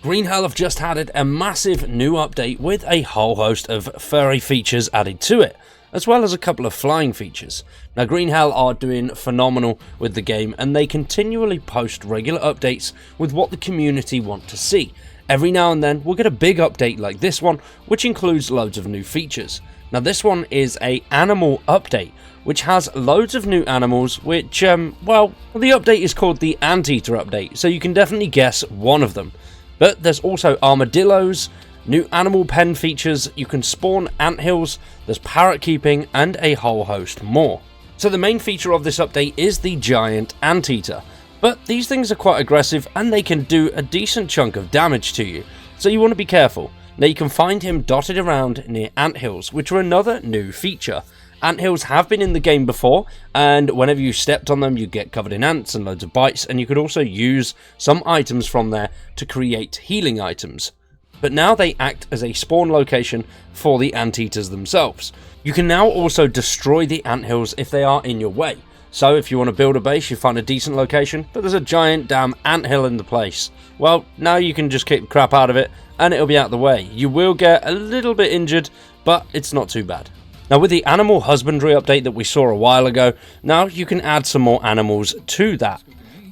Green Hell have just added a massive new update with a whole host of furry features added to it, as well as a couple of flying features. Now Green Hell are doing phenomenal with the game, and they continually post regular updates with what the community want to see. Every now and then we'll get a big update like this one, which includes loads of new features. Now this one is a animal update, which has loads of new animals, which, well, the update is called the Anteater update, so you can definitely guess one of them. But there's also armadillos, new animal pen features, you can spawn anthills, there's parrot keeping, and a whole host more. So the main feature of this update is the giant anteater, but these things are quite aggressive and they can do a decent chunk of damage to you, so you want to be careful. Now you can find him dotted around near anthills, which are another new feature. Anthills have been in the game before, and whenever you stepped on them you get covered in ants and loads of bites, and you could also use some items from there to create healing items. But now they act as a spawn location for the anteaters themselves. You can now also destroy the anthills if they are in your way. So if you want to build a base, you find a decent location, but there's a giant damn anthill in the place. Well, now you can just kick the crap out of it and it'll be out of the way. You will get a little bit injured, but it's not too bad. Now with the animal husbandry update that we saw a while ago, now you can add some more animals to that.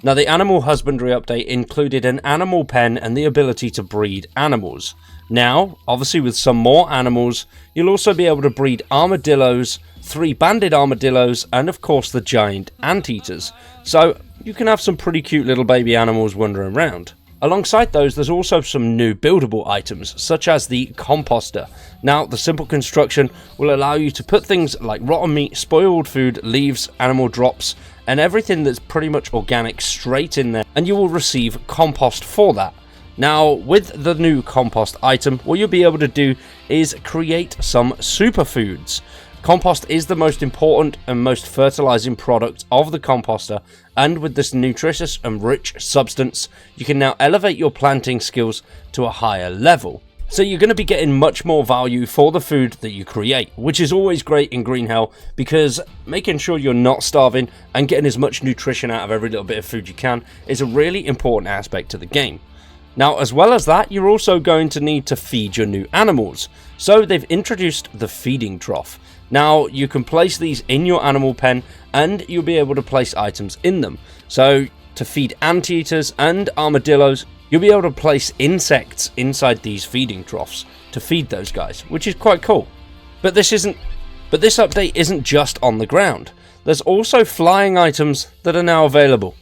Now the animal husbandry update included an animal pen and the ability to breed animals. Now, obviously with some more animals, you'll also be able to breed armadillos, 3 banded armadillos, and of course the giant anteaters. So you can have some pretty cute little baby animals wandering around. Alongside those, there's also some new buildable items, such as the composter. Now, the simple construction will allow you to put things like rotten meat, spoiled food, leaves, animal drops, and everything that's pretty much organic straight in there, and you will receive compost for that. Now, with the new compost item, what you'll be able to do is create some superfoods. Compost is the most important and most fertilizing product of the composter, and with this nutritious and rich substance, you can now elevate your planting skills to a higher level. So you're going to be getting much more value for the food that you create, which is always great in Green Hell, because making sure you're not starving and getting as much nutrition out of every little bit of food you can is a really important aspect to the game. Now, as well as that, you're also going to need to feed your new animals. So they've introduced the feeding trough. Now, you can place these in your animal pen and you'll be able to place items in them. So to feed anteaters and armadillos, you'll be able to place insects inside these feeding troughs to feed those guys, which is quite cool. But this update isn't just on the ground. There's also flying items that are now available.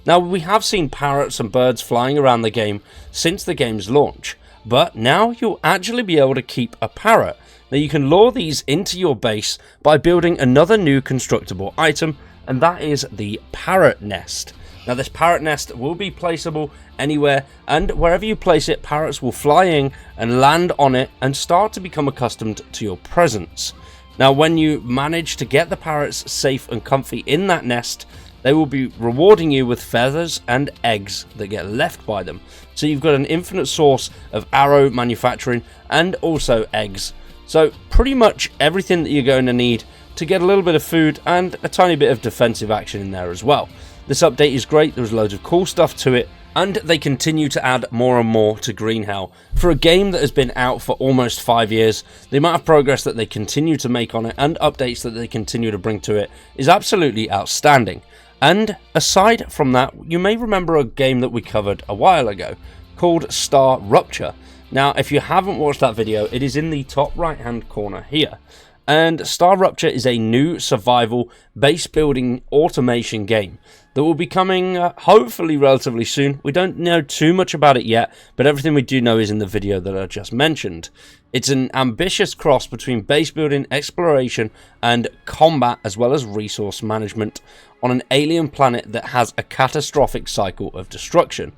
Now, we have seen parrots and birds flying around the game since the game's launch, but now you'll actually be able to keep a parrot. Now, you can lure these into your base by building another new constructible item, and that is the parrot nest. Now, this parrot nest will be placeable anywhere, and wherever you place it, parrots will fly in and land on it and start to become accustomed to your presence. Now, when you manage to get the parrots safe and comfy in that nest, they will be rewarding you with feathers and eggs that get left by them. So you've got an infinite source of arrow manufacturing and also eggs. So pretty much everything that you're going to need to get a little bit of food and a tiny bit of defensive action in there as well. This update is great, there's loads of cool stuff to it, and they continue to add more and more to Green Hell. For a game that has been out for almost 5 years, the amount of progress that they continue to make on it and updates that they continue to bring to it is absolutely outstanding. And aside from that, you may remember a game that we covered a while ago called Star Rupture. Now, if you haven't watched that video, it is in the top right hand corner here. And Star Rupture is a new survival base building automation game that will be coming hopefully relatively soon. We don't know too much about it yet, but everything we do know is in the video that I just mentioned. It's an ambitious cross between base building, exploration, and combat, as well as resource management on an alien planet that has a catastrophic cycle of destruction.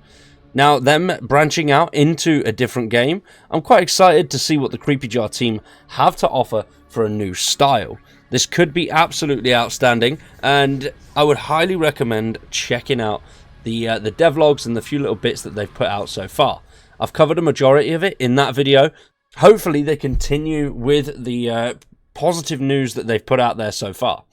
Now, them branching out into a different game, I'm quite excited to see what the Creepy Jar team have to offer for a new style. This could be absolutely outstanding, and I would highly recommend checking out the devlogs and the few little bits that they've put out so far. I've covered a majority of it in that video. Hopefully they continue with the positive news that they've put out there so far.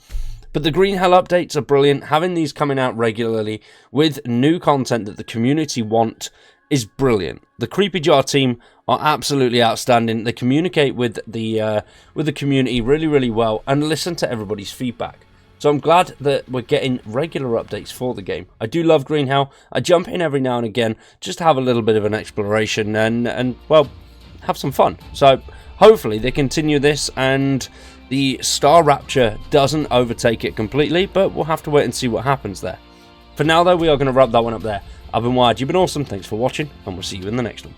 But the Green Hell updates are brilliant. Having these coming out regularly with new content that the community want is brilliant. The Creepy Jar team are absolutely outstanding. They communicate with the community really, really well and listen to everybody's feedback. So I'm glad that we're getting regular updates for the game. I do love Green Hell. I jump in every now and again just to have a little bit of an exploration and well, have some fun. So hopefully they continue this and the Star Rapture doesn't overtake it completely, but we'll have to wait and see what happens there. For now though, we are going to wrap that one up there. I've been Wired, you've been awesome, thanks for watching, and we'll see you in the next one.